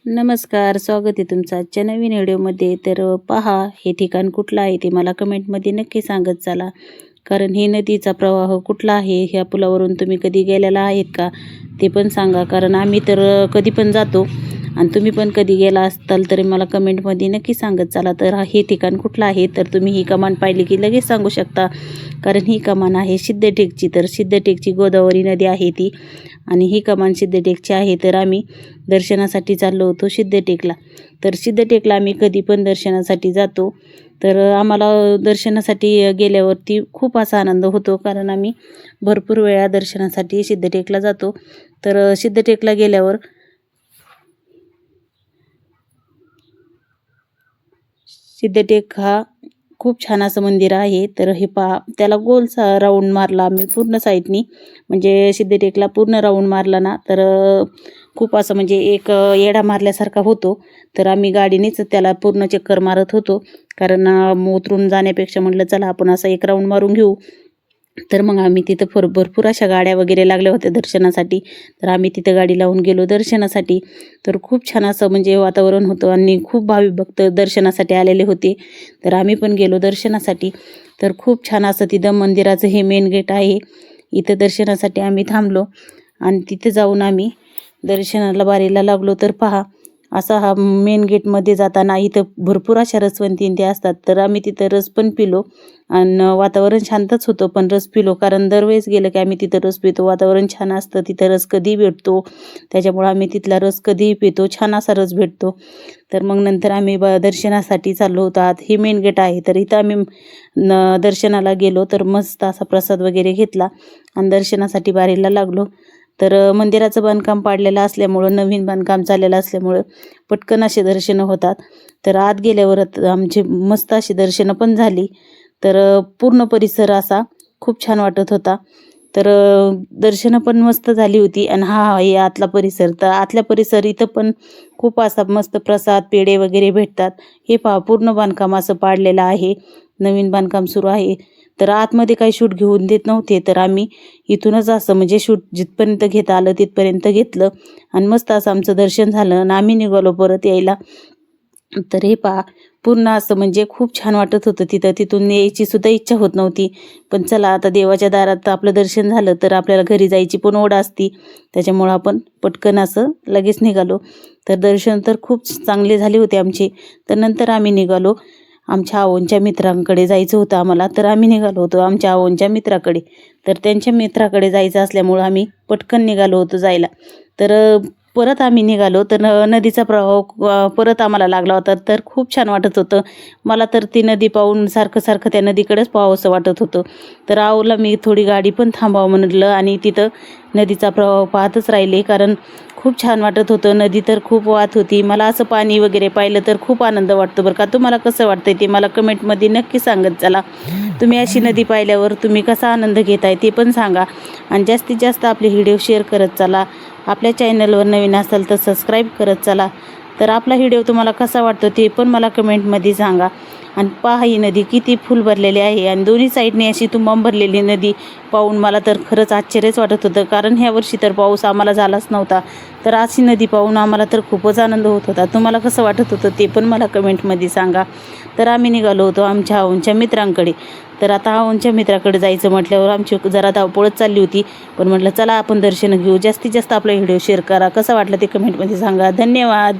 नमस्कार, स्वागत आहे तुमचं आजच्या नवीन व्हिडिओमध्ये. तर पहा, हे ठिकाण कुठलं आहे ते मला कमेंटमध्ये नक्की सांगत चला. कारण ही नदीचा प्रवाह कुठला आहे, ह्या पुलावरून तुम्ही कधी गेलेला आहेत का ते पण सांगा. कारण आम्ही तर कधी पण जातो आणि तुम्ही पण कधी गेला असताल तरी मला कमेंटमध्ये नक्की सांगत चला. तर हे ठिकाण कुठलं आहे तर तुम्ही ही कमान पाहिली की लगेच सांगू शकता. कारण ही कमान आहे सिद्धटेकची. तर सिद्धटेकची गोदावरी नदी आहे ती, आणि ही कमान सिद्धटेकची आहे. तर आम्ही दर्शनासाठी चाललो होतो सिद्धटेकला. तर सिद्धटेकला आम्ही कधी पण दर्शनासाठी जातो. तर आम्हाला दर्शनासाठी गेल्यावरती खूप असा आनंद होतो, कारण आम्ही भरपूर वेळा दर्शनासाठी सिद्धटेकला जातो. तर सिद्धटेकला गेल्यावर सिद्धटेक हा खूप छान असं मंदिर आहे. तर हे पहा, त्याला गोलचा राऊंड मारला आम्ही पूर्ण साईडनी, म्हणजे सिद्धटेकला पूर्ण राऊंड मारला ना तर खूप असं म्हणजे एक येडा मारल्यासारखा होतो. तर आम्ही गाडीनेच त्याला पूर्ण चक्कर मारत होतो, कारण उतरून जाण्यापेक्षा म्हटलं चला आपण असं एक राऊंड मारून घेऊ. तर मग आम्ही तिथं भरपूर अशा गाड्या वगैरे लागल्या होत्या दर्शनासाठी. तर आम्ही तिथं गाडी लावून गेलो दर्शनासाठी. तर खूप छान असं म्हणजे वातावरण होतं आणि खूप भाविक भक्त दर्शनासाठी आलेले होते. तर आम्ही पण गेलो दर्शनासाठी. तर खूप छान असं तिथं मंदिराचं हे मेन गेट आहे, इथं दर्शनासाठी आम्ही थांबलो आणि तिथे जाऊन आम्ही दर्शनाला बारीला लागलो. तर पहा, असा हा मेन गेटमध्ये जाताना इथं भरपूर अशा रसवंती ते असतात. तर आम्ही तिथं रस पण पिलो आणि वातावरण शांतच होतं, पण रस पिलो. कारण दरवेळेस गेलं की आम्ही तिथं रस पितो, वातावरण छान असतं तिथं, रस कधी भेटतो, त्याच्यामुळं आम्ही तिथला रस कधीही पितो, छान असा रस भेटतो. तर मग नंतर आम्ही दर्शनासाठी चाललो होतो. आत ही मेन गेट आहे. तर इथं आम्ही दर्शनाला गेलो. तर मस्त असा प्रसाद वगैरे घेतला आणि दर्शनासाठी बारीला लागलो. तर मंदिराचं बांधकाम पाडलेलं असल्यामुळं, नवीन बांधकाम चाललेलं असल्यामुळं पटकन असे दर्शनं होतात. तर आत गेल्यावर आमची मस्त अशी दर्शनं पण झाली. तर पूर्ण परिसर असा खूप छान वाटत होता. तर दर्शनं पण मस्त झाली होती. आणि हे आतला परिसर, तर आतल्या परिसर इथं पण खूप असा मस्त प्रसाद पेढे वगैरे भेटतात. हे पहा, पूर्ण बांधकाम असं पाडलेलं आहे, नवीन बांधकाम सुरू आहे. तर आतमध्ये काही शूट घेऊन देत नव्हते, तर आम्ही इथूनच असं म्हणजे शूट जिथपर्यंत घेता आलं तिथपर्यंत घेतलं आणि मस्त असं आमचं दर्शन झालं आणि आम्ही निघालो परत यायला. तर हे पहा, पूर्ण असं म्हणजे खूप छान वाटत होतं तिथं. तिथून यायची सुद्धा इच्छा होत नव्हती, पण चला आता देवाच्या दारात आपलं दर्शन झालं तर आपल्याला घरी जायची पण ओढ असती, त्याच्यामुळं आपण पटकन असं लगेच निघालो. तर दर्शन तर खूप चांगले झाले होते आमचे. तर नंतर आम्ही निघालो, आमच्या आवोंच्या मित्रांकडे जायचं होतं आम्हाला. तर आम्ही निघालो होतो आमच्या आवोंच्या मित्राकडे. तर त्यांच्या मित्राकडे जायचं असल्यामुळं आम्ही पटकन निघालो होतो जायला. तर परत आम्ही निघालो. तर नदीचा प्रवाह परत आम्हाला लागला होता. तर खूप छान वाटत होतं मला. तर ती नदी पाहून सारखं सारखं त्या नदीकडेच पाहावंसं वाटत होतं. तर आवला मी थोडी गाडी पण थांबावं म्हणलं आणि तिथं नदीचा प्रवाह पाहतच राहिले, कारण खूप छान वाटत होतं. नदी तर खूप वाहत होती. मला असं पाणी वगैरे पाहिलं तर खूप आनंद वाटतो बरं का. तुम्हाला कसं वाटतंय ते मला कमेंटमध्ये नक्की सांगत चला. तुम्ही अशी नदी पाहिल्यावर तुम्ही कसा आनंद घेताय ते पण सांगा. आणि जास्तीत जास्त आपले व्हिडिओ शेअर करत चला. आपल्या चॅनलवर नवीन असाल तर सबस्क्राईब करत चला. तर आपला व्हिडिओ तुम्हाला कसा वाटतो ते पण मला कमेंटमध्ये सांगा. आणि पहा, ही नदी किती फुल भरलेली आहे आणि दोन्ही साईडने अशी तुंबाम भरलेली नदी पाहून मला तर खरंच आश्चर्यच वाटत होतं, कारण ह्या वर्षी तर पाऊस आम्हाला झालाच नव्हता. तर अशी नदी पाहून आम्हाला तर खूपच आनंद होत होता. तुम्हाला कसं वाटत होतं ते पण मला कमेंटमध्ये सांगा. तर आम्ही निघालो होतो आमच्या आवोंच्या मित्रांकडे. तर आता आवोंच्या मित्राकडे जायचं म्हटल्यावर आमची जरा धावपळच चालली होती, पण म्हटलं चला आपण दर्शन घेऊ. जास्तीत जास्त आपला व्हिडिओ शेअर करा. कसं वाटलं ते कमेंटमध्ये सांगा. धन्यवाद.